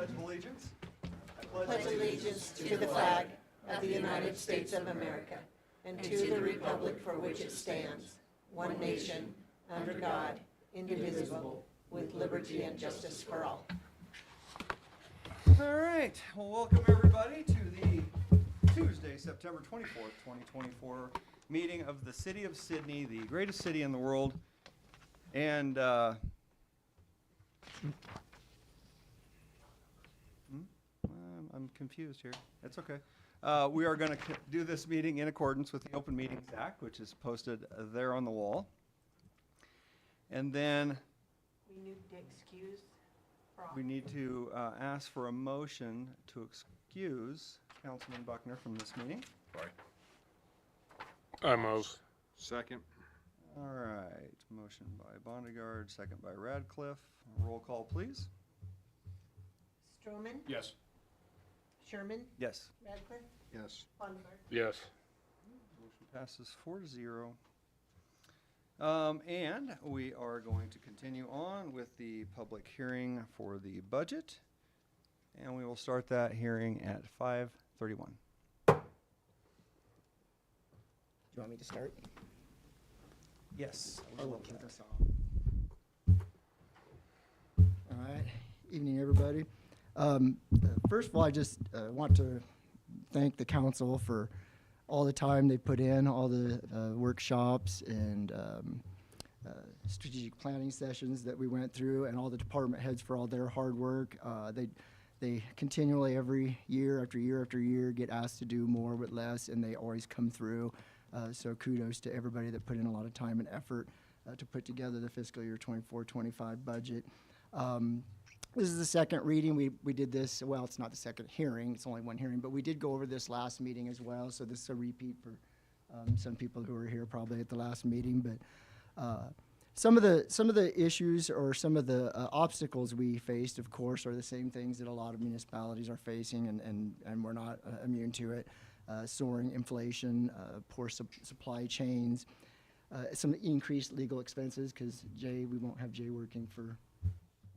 pledge allegiance. Pledge allegiance to the flag of the United States of America and to the republic for which it stands, one nation, under God, indivisible, with liberty and justice for all. All right. Well, welcome everybody to the Tuesday, September 24th, 2024 meeting of the City of Sydney, the greatest city in the world. And I'm confused here. That's okay. We are going to do this meeting in accordance with the Open Meetings Act, which is posted there on the wall. And then We need to excuse we need to ask for a motion to excuse Councilman Buckner from this meeting. I move. Second. All right. Motion by Bondigard, second by Radcliffe. Roll call, please. Stroman, Yes. Sherman, Yes. Radcliffe, Yes. Bondigard. Yes. Motion passes 4-0. And we are going to continue on with the public hearing for the budget. And we will start that hearing at 5:31. Do you want me to start? Yes. Or we'll kick us off. All right. Evening, everybody. First of all, I just want to thank the council for all the time they put in, all the workshops and strategic planning sessions that we went through, and all the department heads for all their hard work. They continually, every year after year after year, get asked to do more with less, and they always come through. So kudos to everybody that put in a lot of time and effort to put together the fiscal year 24-25 budget. This is the second reading. We did this, well, it's not the second hearing, it's only one hearing, but we did go over this last meeting as well, so this is a repeat for some people who were here probably at the last meeting. But some of the issues or some of the obstacles we faced, of course, are the same things that a lot of municipalities are facing, and we're not immune to it. Soaring inflation, poor supply chains, some increased legal expenses, because we won't have Jay working for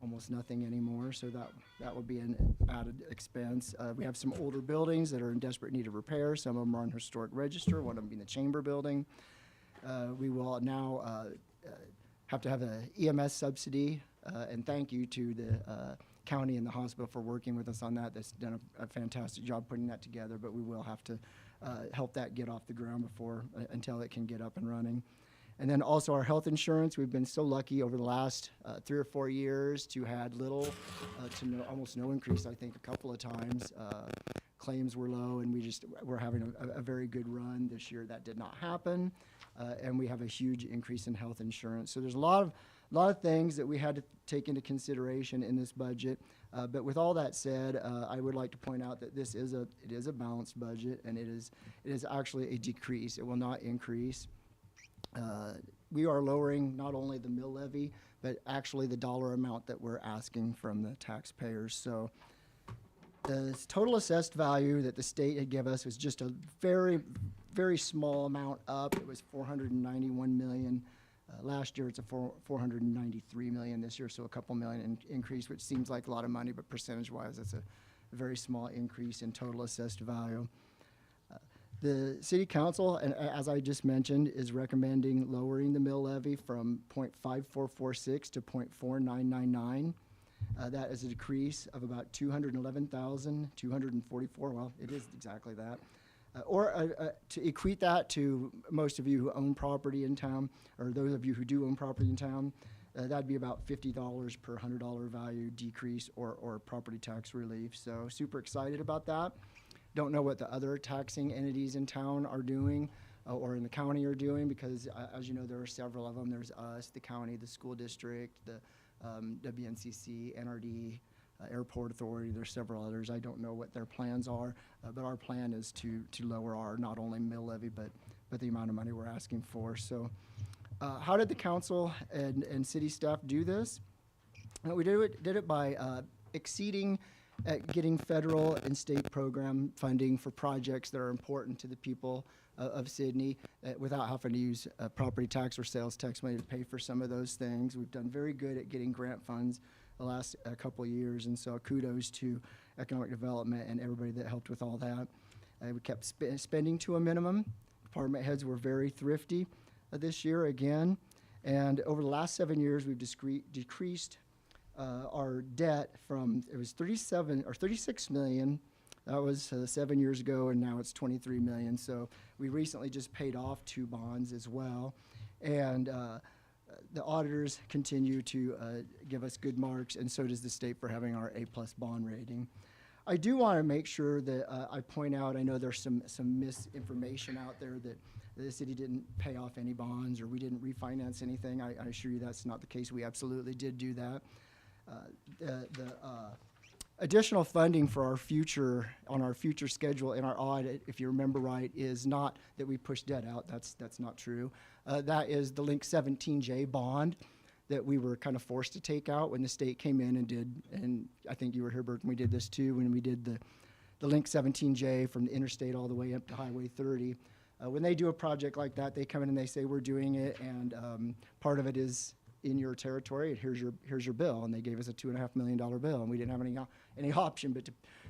almost nothing anymore, so that would be an added expense. We have some older buildings that are in desperate need of repair. Some of them are on historic register, one of them being the chamber building. We will now have to have an EMS subsidy, and thank you to the county and the hospital for working with us on that. That's done a fantastic job putting that together, but we will have to help that get off the ground until it can get up and running. And then also our health insurance. We've been so lucky over the last 3 or 4 years to had little to almost no increase. I think a couple of times claims were low, and we're having a very good run. This year that did not happen, and we have a huge increase in health insurance. So there's a lot of things that we had to take into consideration in this budget. But with all that said, I would like to point out that it is a balanced budget, and it is actually a decrease. It will not increase. We are lowering not only the mill levy, but actually the dollar amount that we're asking from the taxpayers. So the total assessed value that the state had given us was just a very, very small amount up. It was $491 million. Last year it's a $493 million this year, so a couple million increase, which seems like a lot of money, but percentage-wise, it's a very small increase in total assessed value. The city council, and as I just mentioned, is recommending lowering the mill levy from 0.5446 to 0.4999. That is a decrease of about $211,244. Well, it is exactly that. To equate that to most of you who own property in town, or those of you who do own property in town, that'd be about $50 per $100 value decrease or property tax relief. So super excited about that. Don't know what the other taxing entities in town are doing or in the county are doing, because as you know, there are several of them. There's us, the county, the school district, the WNCC, NRD, Airport Authority. There's several others. I don't know what their plans are, but our plan is to lower our not only mill levy, but the amount of money we're asking for. So how did the council and city staff do this? We did it by exceeding at getting federal and state program funding for projects that are important to the people of Sydney without having to use property tax or sales tax money to pay for some of those things. We've done very good at getting grant funds the last couple of years. And so kudos to economic development and everybody that helped with all that. We kept spending to a minimum. Department heads were very thrifty this year again. And over the last 7 years, we've decreased our debt from, it was 36 million. That was 7 years ago, and now it's 23 million. So we recently just paid off 2 bonds as well. And the auditors continue to give us good marks, and so does the state for having our A+ bond rating. I do want to make sure that I point out, I know there's some misinformation out there that the city didn't pay off any bonds or we didn't refinance anything. I assure you that's not the case. We absolutely did do that. The additional funding for our future, on our future schedule in our audit, if you remember right, is not that we push debt out. That's not true. That is the Link 17J bond that we were kind of forced to take out when the state came in and did, and I think you were here, Bert, when we did this too, when we did the Link 17J from the interstate all the way up to Highway 30. When they do a project like that, they come in and they say, we're doing it, and part of it is in your territory, here's your bill, and they gave us a $2.5 million bill, and we didn't have any option but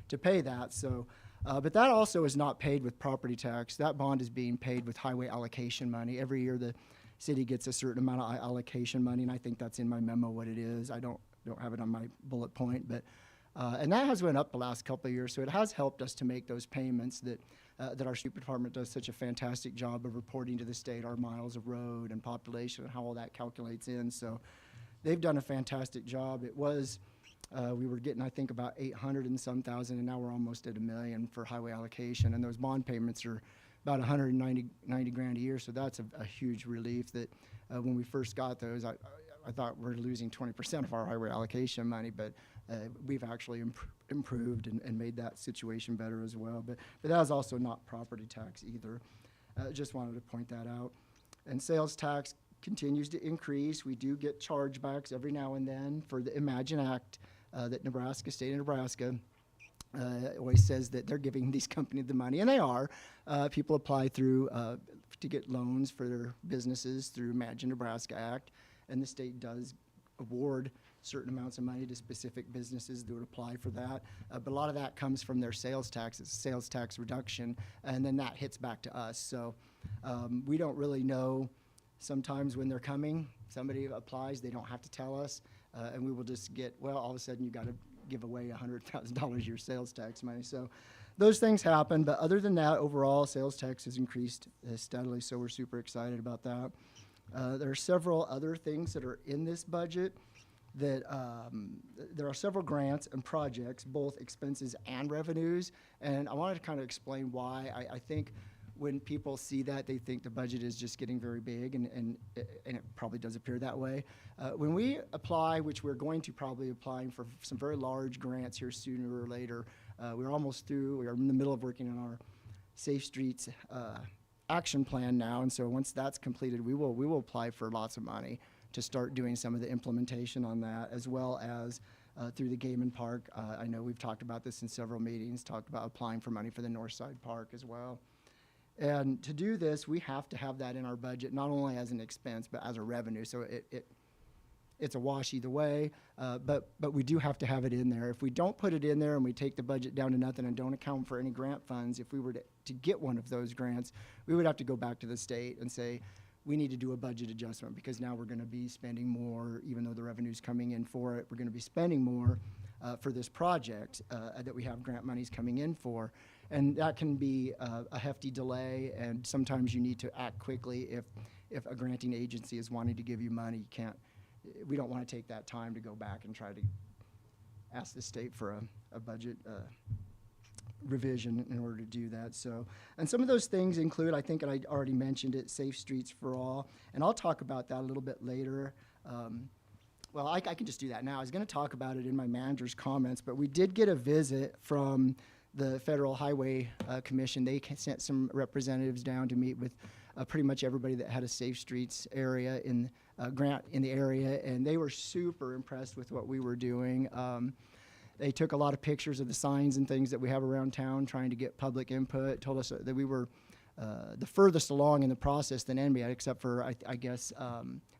to pay that. So, but that also is not paid with property tax. That bond is being paid with highway allocation money. Every year the city gets a certain amount of allocation money, and I think that's in my memo what it is. I don't have it on my bullet point, but and that has went up the last couple of years, so it has helped us to make those payments that our street department does such a fantastic job of reporting to the state our miles of road and population and how all that calculates in. So they've done a fantastic job. It was, we were getting, I think, about 800 and some thousand, and now we're almost at $1 million for highway allocation, and those bond payments are about 190 grand a year, so that's a huge relief that when we first got those, I thought we're losing 20% of our highway allocation money, but we've actually improved and made that situation better as well. But that is also not property tax either. Just wanted to point that out. And sales tax continues to increase. We do get chargebacks every now and then for the Imagine Act that Nebraska, state of Nebraska, always says that they're giving these companies the money, and they are. People apply through to get loans for their businesses through Imagine Nebraska Act, and the state does award certain amounts of money to specific businesses that would apply for that. But a lot of that comes from their sales tax. It's a sales tax reduction, and then that hits back to us. So we don't really know sometimes when they're coming. Somebody applies, they don't have to tell us, and we will just get, well, all of a sudden you got to give away $100,000 of your sales tax money. So those things happen, but other than that, overall, sales tax has increased steadily, so we're super excited about that. There are several other things that are in this budget that there are several grants and projects, both expenses and revenues, and I wanted to kind of explain why. I think when people see that, they think the budget is just getting very big, and it probably does appear that way. When we apply, which we're going to probably applying for some very large grants here sooner or later, we're almost through. We are in the middle of working on our Safe Streets action plan now, and so once that's completed, we will apply for lots of money to start doing some of the implementation on that, as well as through the Gaiman Park. I know we've talked about this in several meetings, talked about applying for money for the North Side Park as well. And to do this, we have to have that in our budget, not only as an expense, but as a revenue. So it's a wash either way, but we do have to have it in there. If we don't put it in there and we take the budget down to nothing and don't account for any grant funds, if we were to get one of those grants, we would have to go back to the state and say, we need to do a budget adjustment because now we're going to be spending more, even though the revenue's coming in for it, we're going to be spending more for this project that we have grant monies coming in for. And that can be a hefty delay, and sometimes you need to act quickly if a granting agency is wanting to give you money. We don't want to take that time to go back and try to ask the state for a budget revision in order to do that. So, and some of those things include, I think I already mentioned it, Safe Streets for All, and I'll talk about that a little bit later. Well, I can just do that now. I was going to talk about it in my manager's comments, but we did get a visit from the Federal Highway Commission. They sent some representatives down to meet with pretty much everybody that had a Safe Streets area grant in the area, and they were super impressed with what we were doing. They took a lot of pictures of the signs and things that we have around town, trying to get public input. Told us that we were the furthest along in the process than NBI, except for I guess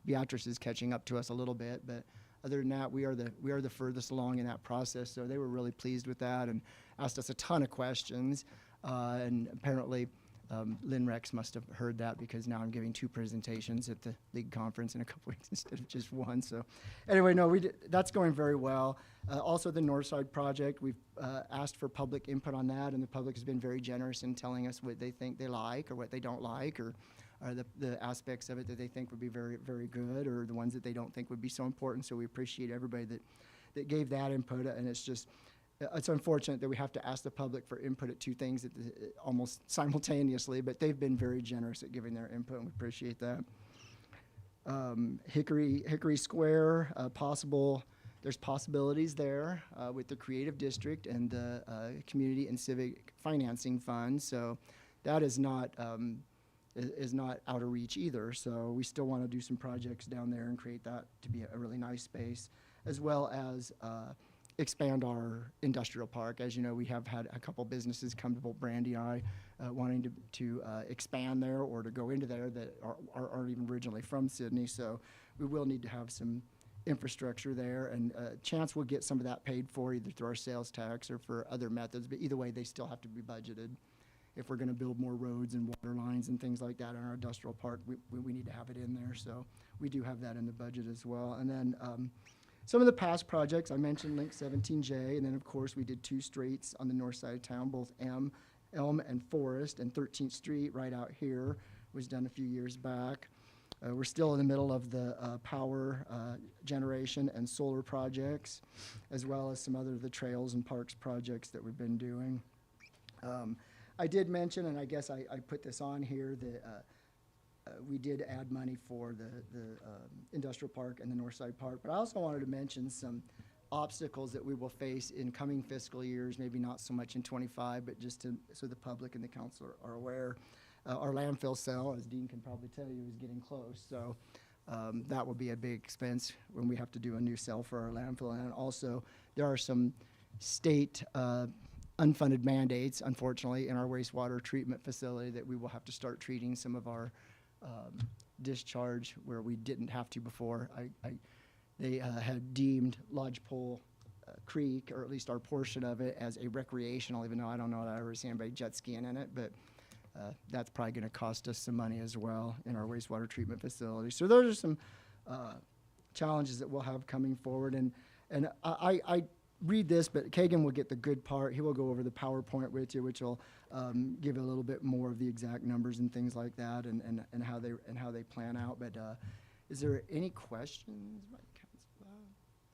Beatrice is catching up to us a little bit, but other than that, we are the furthest along in that process. So they were really pleased with that and asked us a ton of questions. And apparently, Lynn Rex must have heard that, because now I'm giving 2 presentations at the league conference in a couple weeks instead of just 1. So anyway, no, that's going very well. Also, the Northside project, we've asked for public input on that, and the public has been very generous in telling us what they think they like or what they don't like, or the aspects of it that they think would be very, very good, or the ones that they don't think would be so important. So we appreciate everybody that gave that input, and it's unfortunate that we have to ask the public for input at 2 things almost simultaneously, but they've been very generous at giving their input, and we appreciate that. Hickory Square, there's possibilities there with the Creative District and the Community and Civic Financing Fund, so that is not out of reach either. So we still want to do some projects down there and create that to be a really nice space, as well as expand our industrial park. As you know, we have had a couple businesses come to both Brandy and I wanting to expand there or to go into there that aren't even originally from Sydney. So we will need to have some infrastructure there, and Chance will get some of that paid for either through our sales tax or for other methods, but either way they still have to be budgeted. If we're going to build more roads and water lines and things like that in our industrial park, we need to have it in there. So we do have that in the budget as well. And then some of the past projects, I mentioned Link 17J, and then of course we did 2 streets on the north side of town, both Elm and Forest, and 13th Street right out here was done a few years back. We're still in the middle of the power generation and solar projects, as well as some other of the trails and parks projects that we've been doing. I did mention, and I guess I put this on here, that we did add money for the industrial park and the Northside Park, but I also wanted to mention some obstacles that we will face in coming fiscal years, maybe not so much in '25, but just so the public and the council are aware. Our landfill sale, as Dean can probably tell you, is getting close, so that will be a big expense when we have to do a new cell for our landfill. And also, there are some state unfunded mandates, unfortunately, in our wastewater treatment facility that we will have to start treating some of our discharge where we didn't have to before. They had deemed Lodgepole Creek, or at least our portion of it, as a recreational, even though I don't know that I ever seen anybody jet skiing in it, but that's probably going to cost us some money as well in our wastewater treatment facility. So those are some challenges that we'll have coming forward. And I read this, but Kagan will get the good part. He will go over the PowerPoint with you, which will give a little bit more of the exact numbers and things like that, and how they plan out. But is there any questions?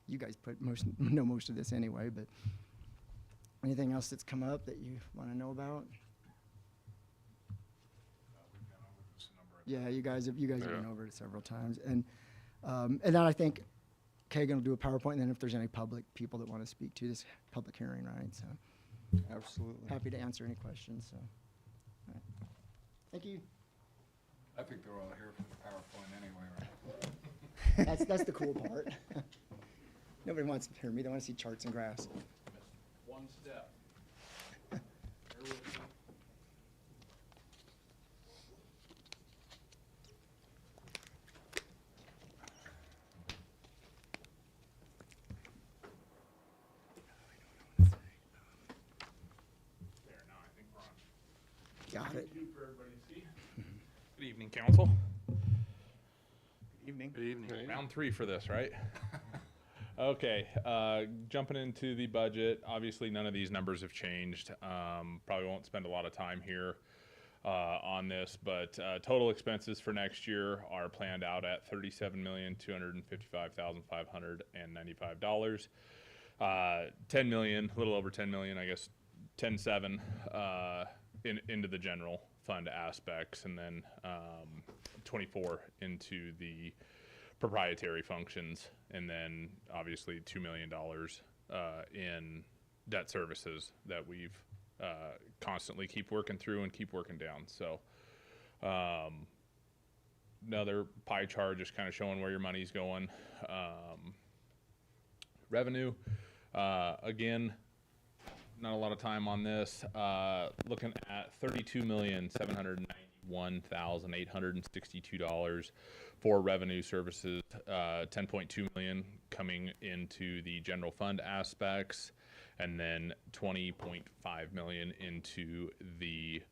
You guys know most of this anyway, but anything else that's come up that you want to know about? Yeah, you guys have been over it several times, and then I think Kagan will do a PowerPoint, and then if there's any public people that want to speak to this public hearing, right? So, Absolutely. happy to answer any questions. So, all right. Thank you. I think they're all here for the PowerPoint anyway, right? That's the cool part. Nobody wants to hear me. They want to see charts and graphs. One step. Got it. Good evening, council. Evening. Good evening. Round 3 for this, right? Okay, jumping into the budget. Obviously, none of these numbers have changed. Probably won't spend a lot of time here on this, but total expenses for next year are planned out at $37,255,595. 10 million, a little over 10 million, I guess, 10.7 into the general fund aspects, and then 24 into the proprietary functions, and then obviously $2 million in debt services that we've constantly keep working through and keep working down. So another pie chart just kind of showing where your money's going. Revenue, again, not a lot of time on this. Looking at $32,791,000 $1,862 for revenue services, 10.2 million coming into the general fund aspects, and then 20.5 million into the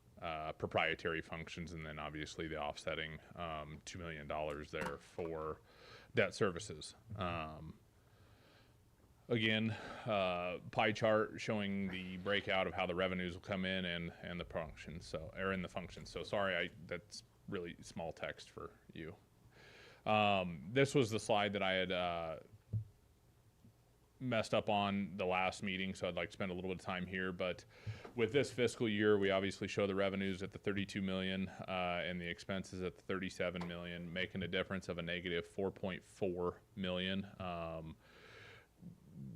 proprietary functions, and then obviously the offsetting $2 million there for debt services. Again, pie chart showing the breakout of how the revenues will come in and the functions. So, or in the functions. So sorry, that's really small text for you. This was the slide that I had messed up on the last meeting, so I'd like to spend a little bit of time here. But with this fiscal year, we obviously show the revenues at the 32 million and the expenses at the 37 million, making a difference of a negative 4.4 million.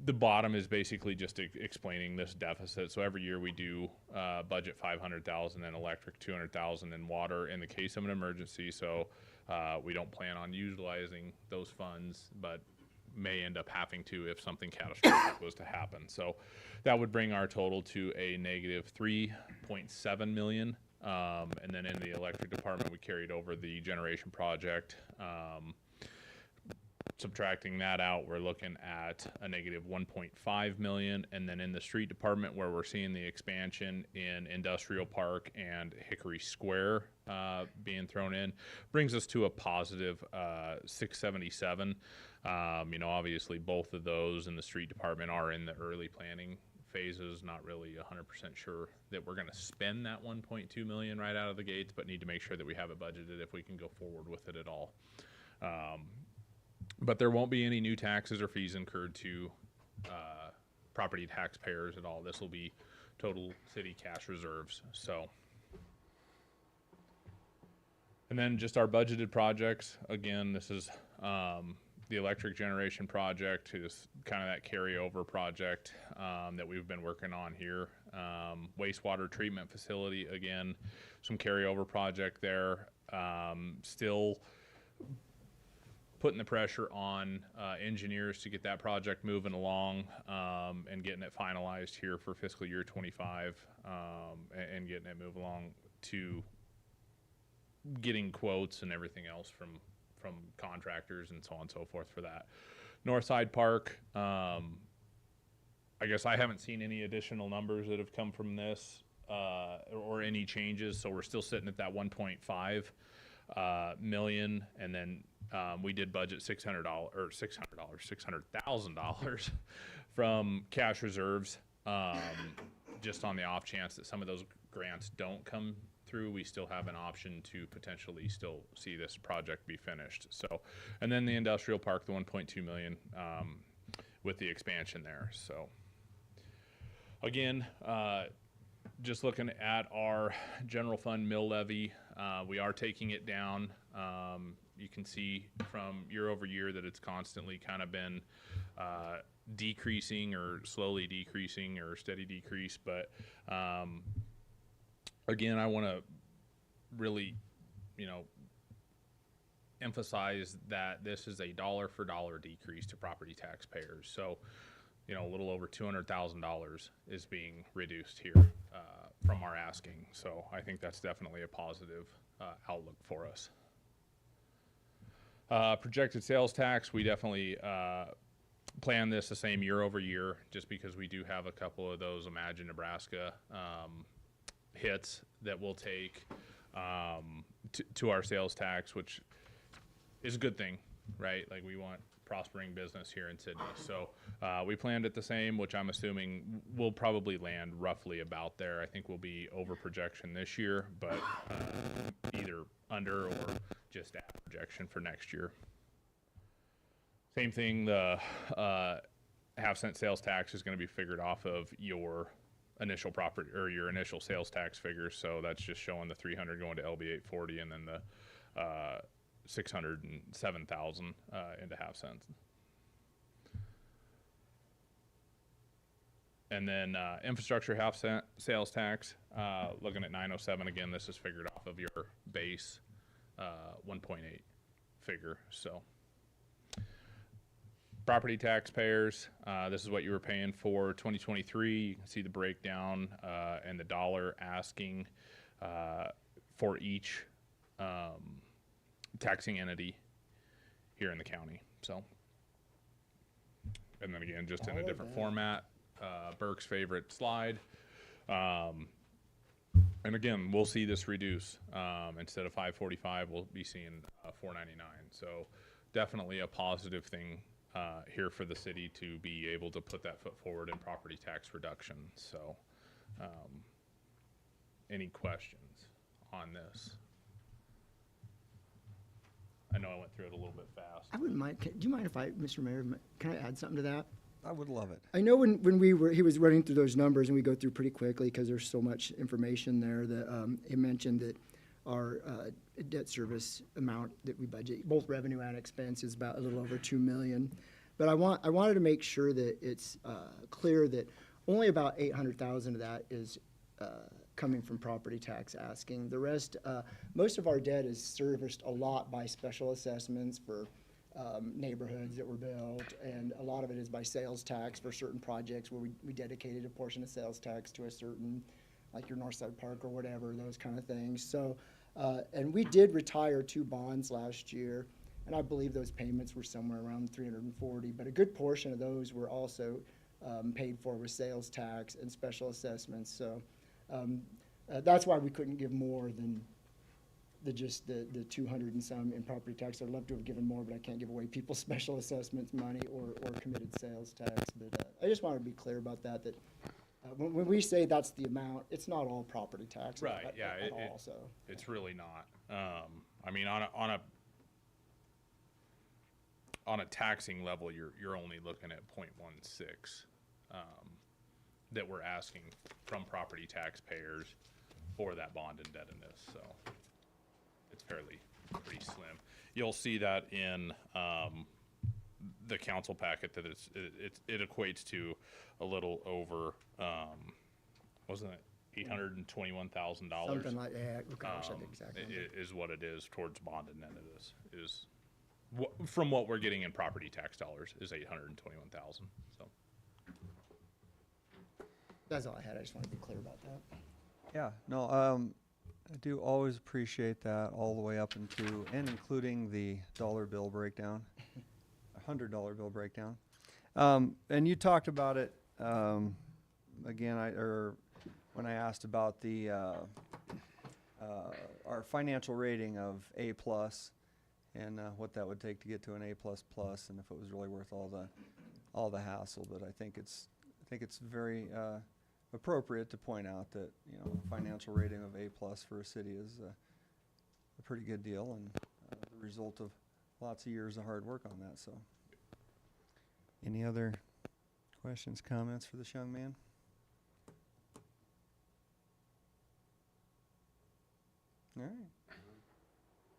The bottom is basically just explaining this deficit. So every year we do budget 500,000 in electric, 200,000 in water in the case of an emergency. So we don't plan on utilizing those funds, but may end up having to if something catastrophic was to happen. So that would bring our total to a negative 3.7 million. And then in the electric department, we carried over the generation project. Subtracting that out, we're looking at a negative 1.5 million. And then in the street department, where we're seeing the expansion in Industrial Park and Hickory Square being thrown in, brings us to a positive 677. You know, obviously both of those in the street department are in the early planning phases, not really 100% sure that we're going to spend that 1.2 million right out of the gates, but need to make sure that we have it budgeted if we can go forward with it at all. But there won't be any new taxes or fees incurred to property taxpayers at all. This will be total city cash reserves. So, and then just our budgeted projects. Again, this is the electric generation project, is kind of that carryover project that we've been working on here. Wastewater treatment facility, again, some carryover project there. Still putting the pressure on engineers to get that project moving along and getting it finalized here for fiscal year 25 and getting it moved along to getting quotes and everything else from contractors and so on and so forth for that. Northside Park, I guess I haven't seen any additional numbers that have come from this or any changes, so we're still sitting at that 1.5 million, and then we did budget $600,000 from cash reserves, just on the off chance that some of those grants don't come through. We still have an option to potentially still see this project be finished. So, and then the industrial park, the 1.2 million with the expansion there. So again, just looking at our general fund mill levy, we are taking it down. You can see from year over year that it's constantly kind of been decreasing or slowly decreasing or steady decrease. But again, I want to really, you know, emphasize that this is a dollar for dollar decrease to property taxpayers. So, you know, a little over $200,000 is being reduced here from our asking. So I think that's definitely a positive outlook for us. Projected sales tax, we definitely plan this the same year over year, just because we do have a couple of those Imagine Nebraska hits that we'll take to our sales tax, which is a good thing, right? Like, we want prospering business here in Sidney. So we planned it the same, which I'm assuming we'll probably land roughly about there. I think we'll be over projection this year, but either under or just at projection for next year. Same thing, the half-cent sales tax is going to be figured off of your initial property or your initial sales tax figures. So that's just showing the 300 going to LB 840 and then the 607,000 into half cents. And then infrastructure half cent sales tax, looking at 907 again. This is figured off of your base 1.8 figure. So property taxpayers, this is what you were paying for 2023. You can see the breakdown and the dollar asking for each taxing entity here in the county. So, and then again, just in All a of different that. format, Burke's favorite slide. And again, we'll see this reduce. Instead of 545, we'll be seeing 499. So definitely a positive thing here for the city to be able to put that foot forward in property tax reduction. So any questions on this? I know I went through it a little bit fast. I wouldn't mind. Do you mind if Mr. Mayor, can I add something to that? I would love it. I know when he was running through those numbers, and we go through pretty quickly because there's so much information there, that he mentioned that our debt service amount that we budget, both revenue and expense, is about a little over $2 million. But I wanted to make sure that it's clear that only about $800,000 of that is coming from property tax asking. The rest, most of our debt is serviced a lot by special assessments for neighborhoods that were built, and a lot of it is by sales tax for certain projects where we dedicated a portion of sales tax to a certain, like your Northside Park or whatever, those kind of things. So, and we did retire 2 bonds last year, and I believe those payments were somewhere around 340, but a good portion of those were also paid for with sales tax and special assessments. So that's why we couldn't give more than just the 200 and some in property tax. I'd love to have given more, but I can't give away people's special assessments money or committed sales tax. But I just wanted to be clear about that, when we say that's the amount, it's not all property tax. Right, at yeah, all, so. It's really not. I mean, on a taxing level, you're only looking at 0.16 that we're asking from property taxpayers for that bond indebtedness. So it's pretty slim. You'll see that in the council packet that it equates to a little over wasn't it $821,000? Something like that. Gosh, I think exactly. Is what it is towards bond indebtedness. Is from what we're getting in property tax dollars is $821,000. So That's all I had. I just wanted to be clear about that. Yeah, no, I do always appreciate that all the way up into and including the dollar bill breakdown, $100 bill breakdown. And you talked about it again. When I asked about the our financial rating of A+, and what that would take to get to an A++, and if it was really worth all the hassle. But I think it's very appropriate to point out that, you know, a financial rating of A+ for a city is a pretty good deal, and the result of lots of years of hard work on that. So, any other questions, comments for this young man? All right,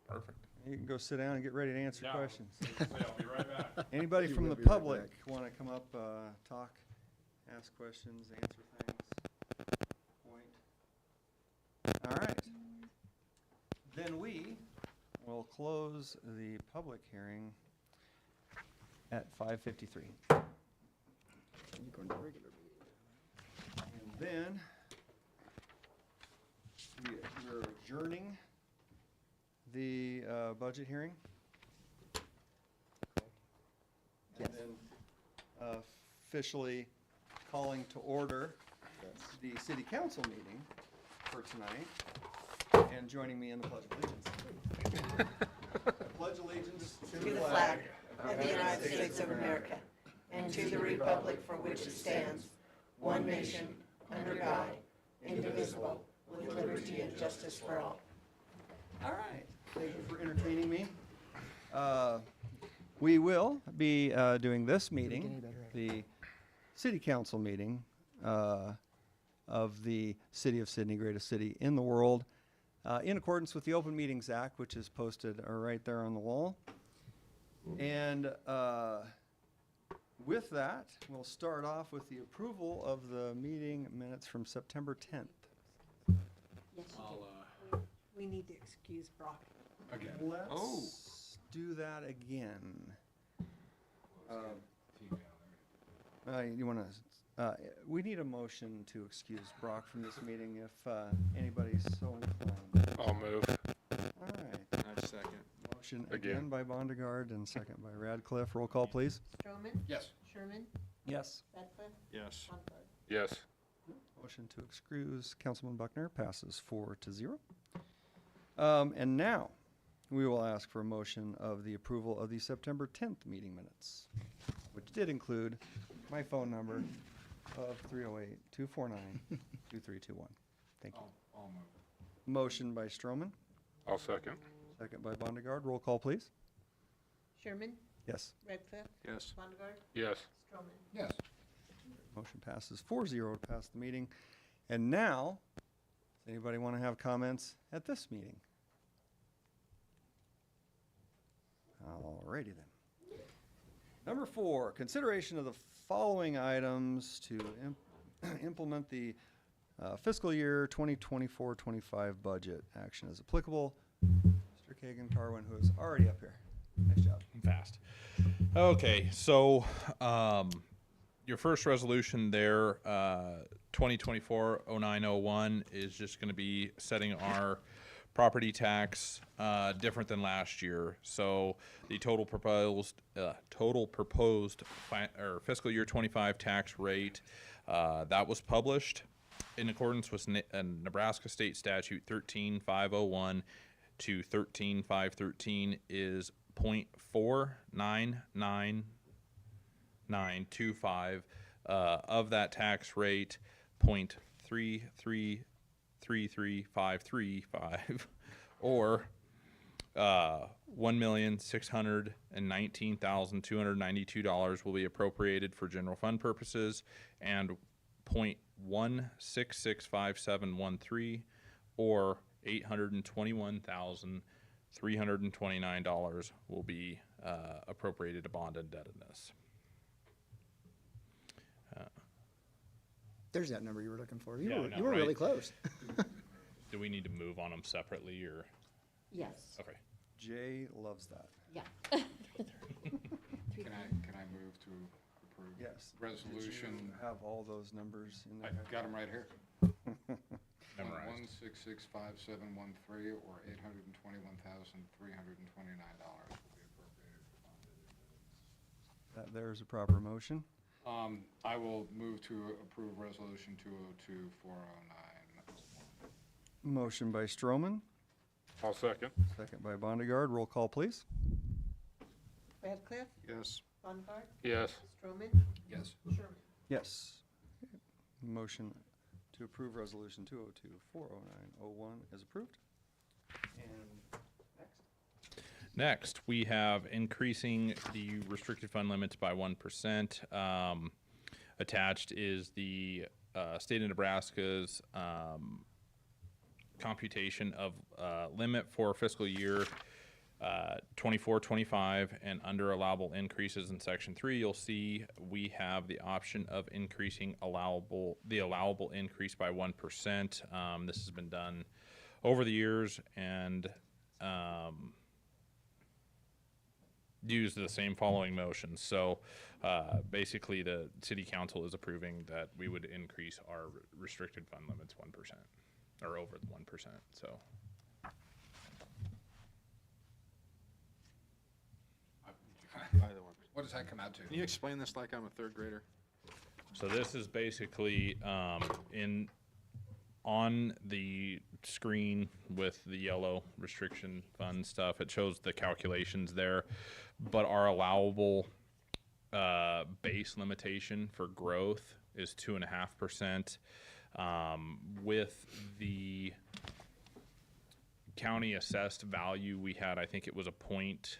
perfect. you can go sit down and get ready to answer Yeah. questions. I'll be right back. Anybody You from will the be right public back. want to come up, talk, ask questions, answer things? Point. All right. Then we will close the public hearing at 5:53. You go into regular meeting. And then we're adjourning the budget hearing. And then officially calling to order the city council meeting for tonight, and joining me in the Pledge of Allegiance. I pledge allegiance To the flag of the United States of America, and to the republic for which it stands, one nation, under God, indivisible, with liberty and justice for all. All right, thank you for entertaining me. We will be doing this meeting, any better. the city council meeting of the City of Sydney, greatest city in the world, in accordance with the Open Meetings Act, which is posted right there on the wall. And with that, we'll start off with the approval of the meeting minutes from September 10th. Yes, you do. We need to excuse Brock. Again. Let's do that again. Team down there. You want to, we need a motion to excuse Brock from this meeting if anybody's so inclined. I'll move. All right. Second. Motion Again. again by Bondegaard and second by Radcliffe. Roll call, please. Stroman, Yes. Sherman, Yes. Radcliffe, Yes. Bondegard. Yes. Motion to excuse Councilman Buckner passes 4-0. And now, we will ask for a motion of the approval of the September 10th meeting minutes, which did include my phone number of 308-249-2321. Thank you. I'll move. Motion by Stroman, I'll second. second by Bondegaard. Roll call, please. Sherman, Yes. Radcliffe, Yes. Bondegard, Yes. Stroman. Yes. Motion passes 4-0 to pass the meeting. And now, does anybody want to have comments at this meeting? Alrighty then. Number 4, consideration of the following items to implement the fiscal year 2024-25 budget. Action is applicable. Mr. Kagan Carwin, who is already up here. Nice job. Fast. Okay, so your first resolution there, 2024-0901, is just going to be setting our property tax different than last year. So the total proposed fiscal year 25 tax rate that was published in accordance with Nebraska State Statute 13501 to 13513 is 0.499925 of that tax rate. 0.3333535 or $1,619,292 will be appropriated for general fund purposes, and 0.166713 or $821,329 will be appropriated to bond indebtedness. There's that number you were looking for. You Yeah, I were, know, you were really right? close. Do we need to move on them separately or? Yes. Okay. Jay loves that. Yeah. Can I move to approve? Yes. Resolution, Did you have all those numbers in there? I've got them right here. Memorized. 1665713 or $821,329 will be appropriated for bond indebtedness. That there's a proper motion. I will move to approve resolution 202-409. Motion by Stroman, I'll second. second by Bondegaard. Roll call, please. Radcliffe, Yes. Bondegard, Yes. Stroman, Yes. Sherman. Yes. Motion to approve resolution 202-40901 is approved. And Next, we have increasing the restricted fund limits by 1%. Attached is the state of Nebraska's computation of limit for fiscal year 24-25 and under allowable increases in section 3. You'll see we have the option of increasing the allowable increase by 1%. This has been done over the years and use the same following motions. So basically the city council is approving that we would increase our restricted fund limits 1% or over the 1%. So Either one. What does that come out to? Can you explain this like I'm a third grader? So this is basically on the screen with the yellow restriction fund stuff. It shows the calculations there, but our allowable base limitation for growth is 2.5%. With the county assessed value we had, I think it was a point.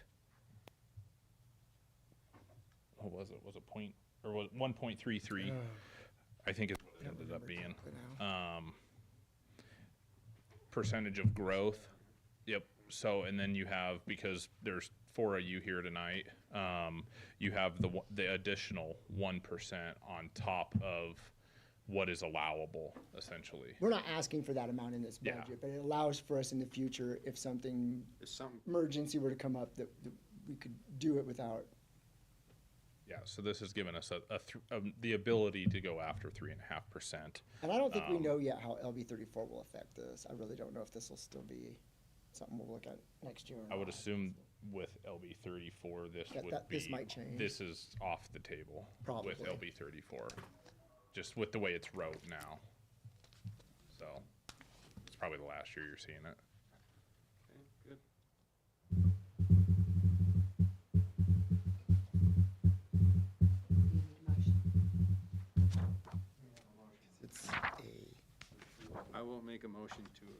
What was it? Was it point or was 1.33? I think it's what it ended up being. Percentage of growth. Yep. So, and then you have, because there's 4 of you here tonight, you have the additional 1% on top of what is allowable, essentially. We're not asking for that amount in this Yeah. budget, but it allows for us in the future, if something Is something, emergency were to come up, that we could do it without. Yeah. So this has given us the ability to go after 3.5%. And I don't think we know yet how LB 34 will affect this. I really don't know if this will still be something we'll look at next year. or I would not. assume with LB 34, this That- would that- be. this might change. This is off the table. With Probably. LB 34, just with the way it's wrote now. So, it's probably the last year you're seeing it. Okay, good. Do you need a motion? It's a, I will make a motion to approve.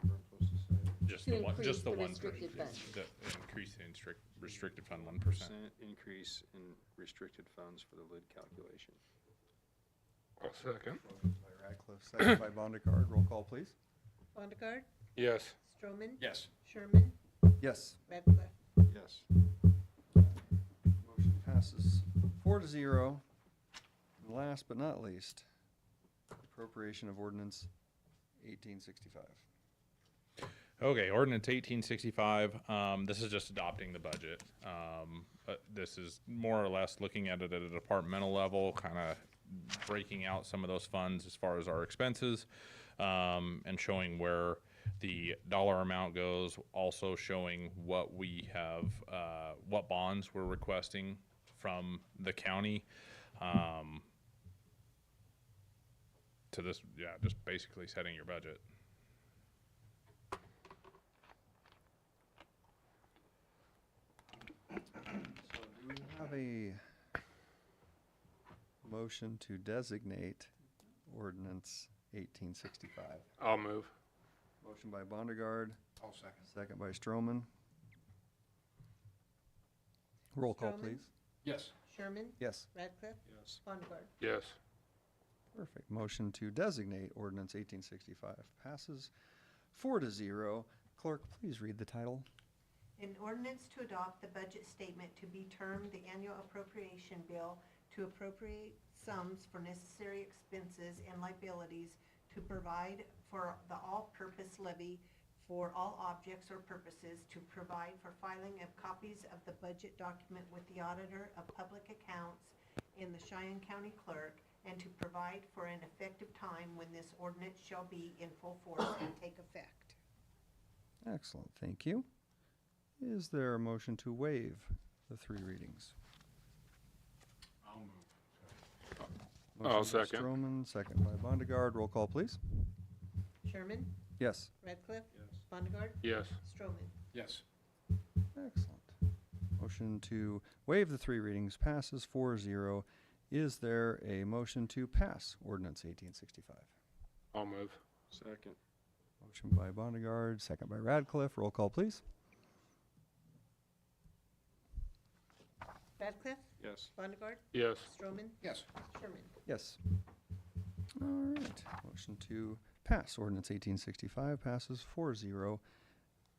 Whatever I'm supposed to say. Just To the one, increase just the the 1%. restricted fund. The increase in restricted fund 1%. Percent increase in restricted funds for the lid calculation. I'll second. Motion by Radcliffe, second by Bondegard. Roll call, please. Bondegar, Yes. Stroman, Yes. Sherman, Yes. Radcliffe. Yes. Motion passes 4-0. And last but not least, appropriation of ordinance 1865. Okay, ordinance 1865, this is just adopting the budget. This is more or less looking at it at a departmental level, kind of breaking out some of those funds as far as our expenses, and showing where the dollar amount goes, also showing what we have, what bonds we're requesting from the county. To this, yeah, just basically setting your budget. So do we have a motion to designate ordinance 1865? I'll move. Motion by Bondegard, I'll second. second by Stroman. Roll call, Stroman? please. Yes. Sherman, Yes. Radcliffe, Yes. Bondegar. Yes. Perfect. Motion to designate ordinance 1865 passes 4-0. Clerk, please read the title. An ordinance to adopt the budget statement to be termed the annual appropriation bill to appropriate sums for necessary expenses and liabilities to provide for the all-purpose levy for all objects or purposes, to provide for filing of copies of the budget document with the Auditor of Public Accounts and the Cheyenne County Clerk, and to provide for an effective time when this ordinance shall be in full force and take effect. Excellent. Thank you. Is there a motion to waive the 3 readings? I'll move. Motion I'll by second. Stroman, second by Bondegard. Roll call, please. Sherman? Yes. Radcliffe? Yes. Bondegar? Yes. Stroman? Yes. Excellent. Motion to waive the 3 readings passes 4-0. Is there a motion to pass ordinance 1865? I'll move. Second. Motion by Bondegard, second by Radcliffe. Roll call, please. Radcliffe? Yes. Bondegar? Yes. Stroman? Yes. Sherman? Yes. All right. Motion to pass ordinance 1865 passes 4-0.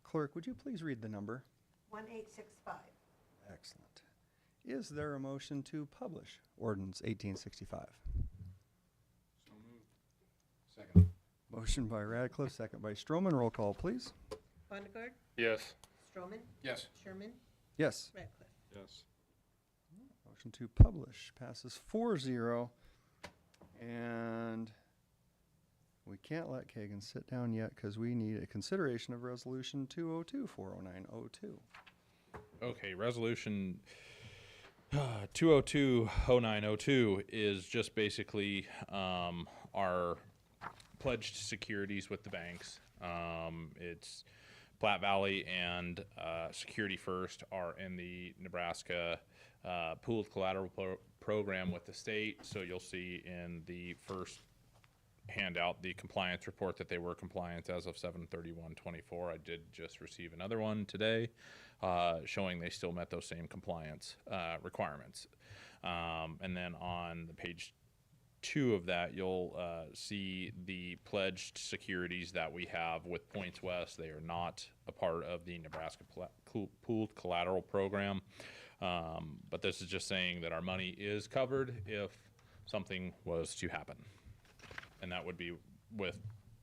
Clerk, would you please read the number? 1865. Excellent. Is there a motion to publish ordinance 1865? So moved. Second. Motion by Radcliffe, second by Stroman. Roll call, please. Bondegar? Yes. Stroman? Yes. Sherman? Yes. Radcliffe? Yes. Motion to publish passes 4-0. And we can't let Kagan sit down yet because we need a consideration of resolution 202-40902. Okay, resolution 202-0902 is just basically our pledged securities with the banks. It's Platte Valley and Security First are in the Nebraska pooled collateral program with the state. So you'll see in the first handout the compliance report that they were compliant as of 7/31/24. I did just receive another one today showing they still met those same compliance requirements. And then on the page 2 of that, you'll see the pledged securities that we have with Points West. They are not a part of the Nebraska pooled collateral program. But this is just saying that our money is covered if something was to happen. And that would be with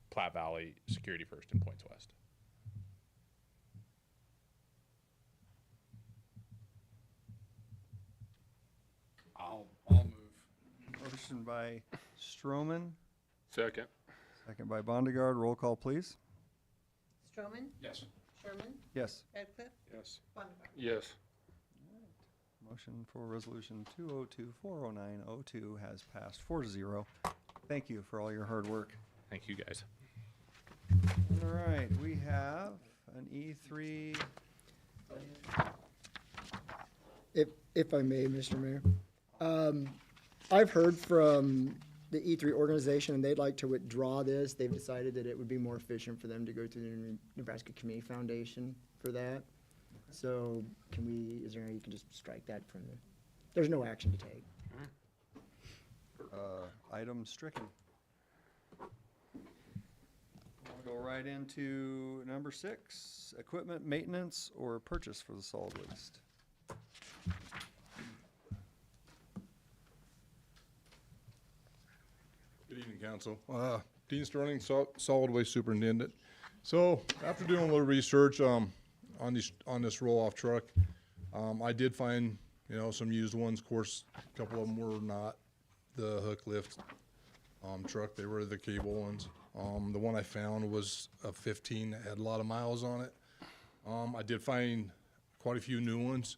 Platte Valley, Security First, and Points West. I'll move. Motion by Stroman, Second. second by Bondegard. Roll call, please. Stroman, Yes. Sherman, Yes. Radcliffe, Yes. Bonnebaum. Yes. Motion for resolution 202-40902 has passed 4-0. Thank you for all your hard work. Thank you, guys. All right, we have an E3. If I may, Mr. Mayor. I've heard from the E3 organization, and they'd like to withdraw this. They've decided that it would be more efficient for them to go to the Nebraska Community Foundation for that. So is there any, you can just strike that from the, there's no action to take. Item stricken. We'll go right into number 6, equipment maintenance or purchase for the solid waste. Good evening, council. Dean Sterling, Solid Waste Superintendent. So after doing a little research on this roll-off truck, I did find, some used ones. Of course, a couple of them were not the hook lift truck. They were the cable ones. The one I found was a 15 that had a lot of miles on it. I did find quite a few new ones.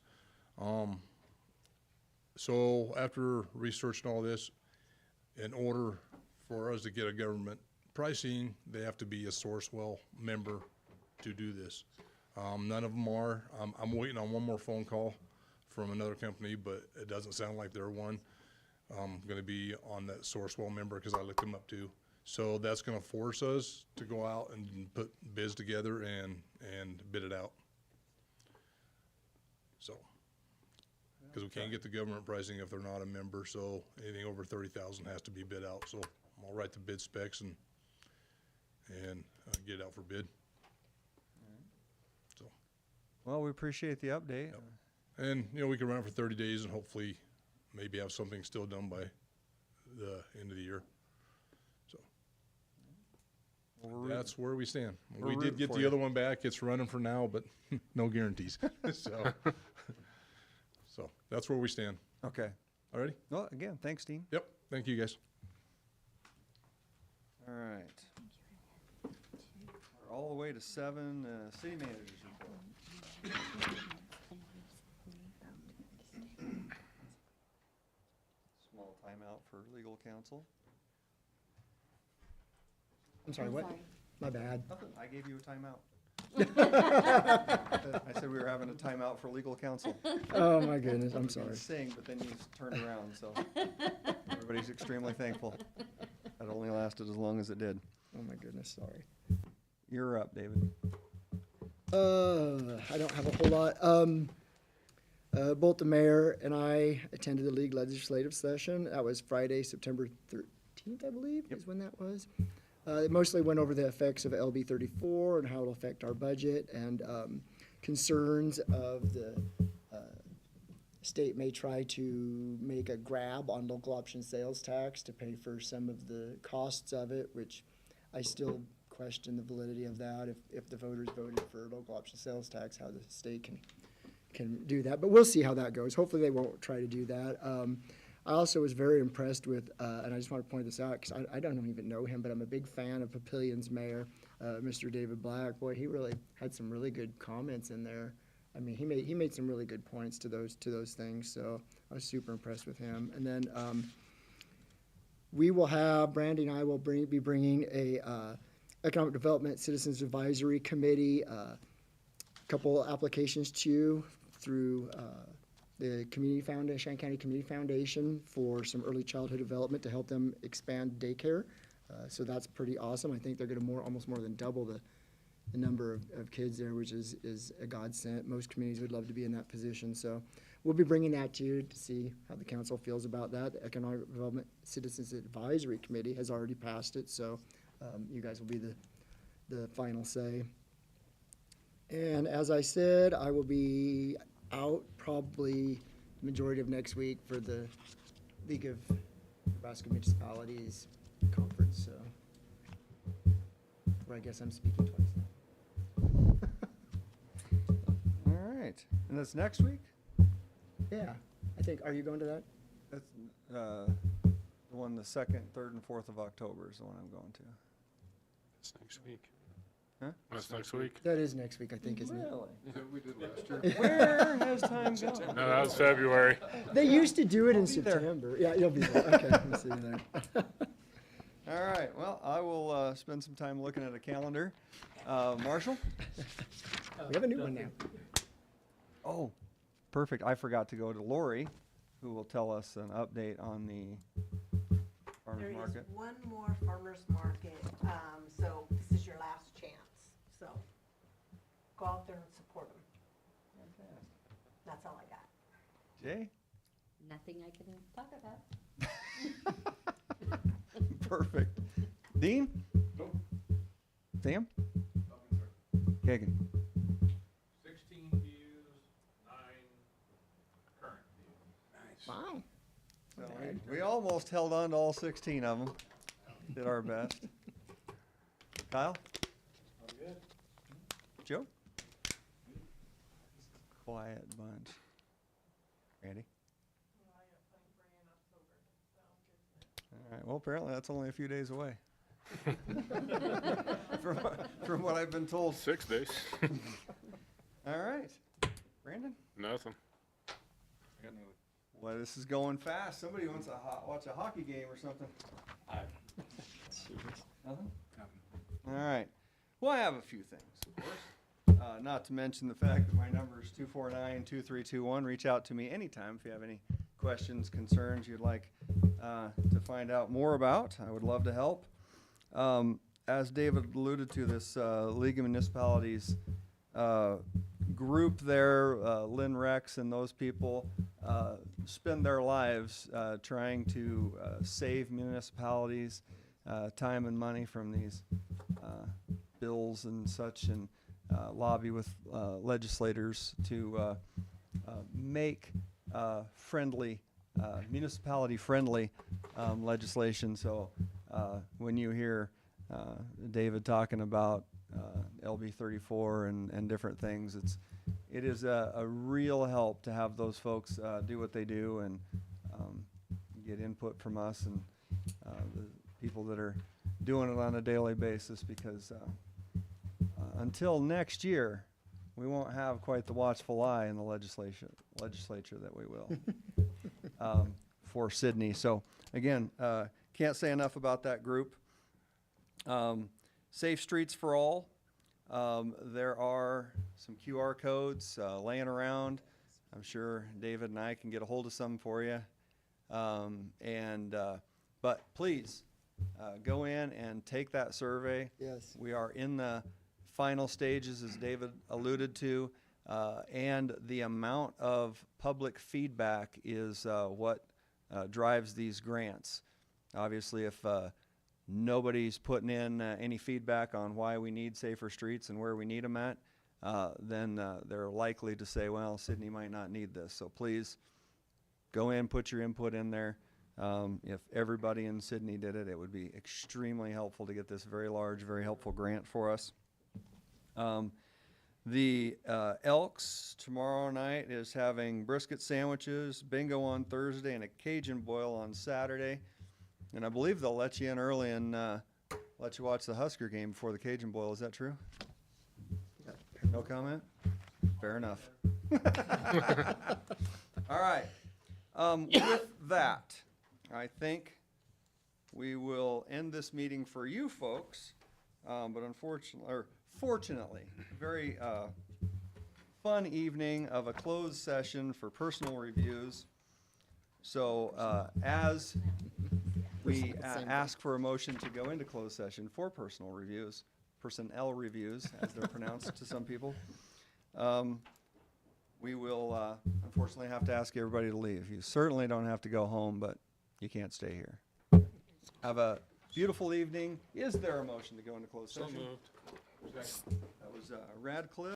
So after researching all this, in order for us to get a government pricing, they have to be a Sourcewell member to do this. None of them are. I'm waiting on one more phone call from another company, but it doesn't sound like they're one. I'm going to be on that Sourcewell member because I looked them up too. So that's going to force us to go out and put bids together and bid it out. So, because we can't get the government pricing if they're not a member, so anything over 30,000 has to be bid out. So I'll write the bid specs and get it out for bid. So, Well, we appreciate the update. Yep. and we can run it for 30 days and hopefully maybe have something still done by the end of the year. So Well, we're that's where we stand. we're We rooting did get for the you. other one back. It's running for now, but no guarantees. So that's where we stand. Okay. Alrighty? Well, again, thanks, Dean. Yep. Thank you, guys. All right. We're all the way to 7, city managers report. Small timeout for legal counsel. I'm sorry, what? My bad. Nothing, I gave you a timeout. I said we were having a timeout for legal counsel. Oh, my goodness, I'm You were sorry. gonna sing, but then you turned around, so everybody's extremely thankful. That only lasted as long as it did. Oh, my goodness, sorry. You're up, David. I don't have a whole lot. Both the mayor and I attended the league legislative session. That was Friday, September 13th, I believe, is when that was. It mostly went over the effects of LB 34 and how it'll affect our budget and concerns of the state may try to make a grab on local option sales tax to pay for some of the costs of it, which I still question the validity of that. If the voters voted for local option sales tax, how the state can do that. But we'll see how that goes. Hopefully they won't try to do that. I also was very impressed with, and I just want to point this out because I don't even know him, but I'm a big fan of Papillion's mayor, Mr. David Black. Boy, he really had some really good comments in there. I mean, he made some really good points to those things. So I was super impressed with him. And then we will have, Brandy and I will be bringing a Economic Development Citizens Advisory Committee, couple applications to you through the Community Foundation, Shannon County Community Foundation, for some early childhood development to help them expand daycare. So that's pretty awesome. I think they're going to almost more than double the number of kids there, which is a godsend. Most communities would love to be in that position. So we'll be bringing that to you to see how the council feels about that. The Economic Development Citizens Advisory Committee has already passed it, so you guys will be the final say. And as I said, I will be out probably the majority of next week for the League of Nebraska Municipalities Conference, so where I guess I'm speaking twice now. All right. And that's next week? Yeah, I think, are you going to that? That's the one, the 2nd, 3rd, and 4th of October is the one I'm going to. It's next week. That's next week. That is next week, I think, isn't it? Really? Is that what we did last year? Where has time gone? No, that was February. They used to do it in be there. September. Yeah, you'll be there. Okay, we'll see you there. All right, well, I will spend some time looking at a calendar. Marshall? We have a new one now. Oh, perfect. I forgot to go to Lori, who will tell us an update on the farmer's There is market. one more farmer's market, so this is your last chance. So go out there and support them. That's all I got. Jay? Nothing I can talk about. Perfect. Dean? Sam? Kagan? 16 views, 9 current views. Wow. So we almost held on to all 16 of them. Did our best. Kyle? I'm good. Joe? Quiet bunch. Randy? All right, well, apparently that's only a few days away. From what I've been told. 6 days. All right. Brandon? Nothing. I got nothing. Well, this is going fast. Somebody wants to watch a hockey game or something. Nothing? All right. Well, I have a few things, of course. Not to mention the fact that my number is 249-2321. Reach out to me anytime if you have any questions, concerns you'd like to find out more about. I would love to help. As David alluded to, this League of Municipalities group there, Lynn Rex and those people, spend their lives trying to save municipalities time and money from these bills and such, and lobby with legislators to make friendly, municipality-friendly legislation. So when you hear David talking about LB 34 and different things, it is a real help to have those folks do what they do and get input from us and the people that are doing it on a daily basis, because until next year, we won't have quite the watchful eye in the legislature that we will for Sydney. So again, can't say enough about that group. Safe Streets for All. There are some QR codes laying around. I'm sure David and I can get a hold of some for you. But please go in and take that survey. Yes. We are in the final stages, as David alluded to, and the amount of public feedback is what drives these grants. Obviously, if nobody's putting in any feedback on why we need safer streets and where we need them at, then they're likely to say, well, Sydney might not need this. So please go in, put your input in there. If everybody in Sydney did it, it would be extremely helpful to get this very large, very helpful grant for us. The Elks tomorrow night is having brisket sandwiches, bingo on Thursday, and a Cajun boil on Saturday. And I believe they'll let you in early and let you watch the Husker game before the Cajun boil. Is that true? No comment? Fair enough. All right. With that, I think we will end this meeting for you folks. But fortunately, very fun evening of a closed session for personal reviews. So as we ask for a motion to go into closed session for personnel reviews, as they're pronounced to some people, we will unfortunately have to ask everybody to leave. You certainly don't have to go home, but you can't stay here. Have a beautiful evening. Is there a motion to go into closed session? So moved. That was Radcliffe.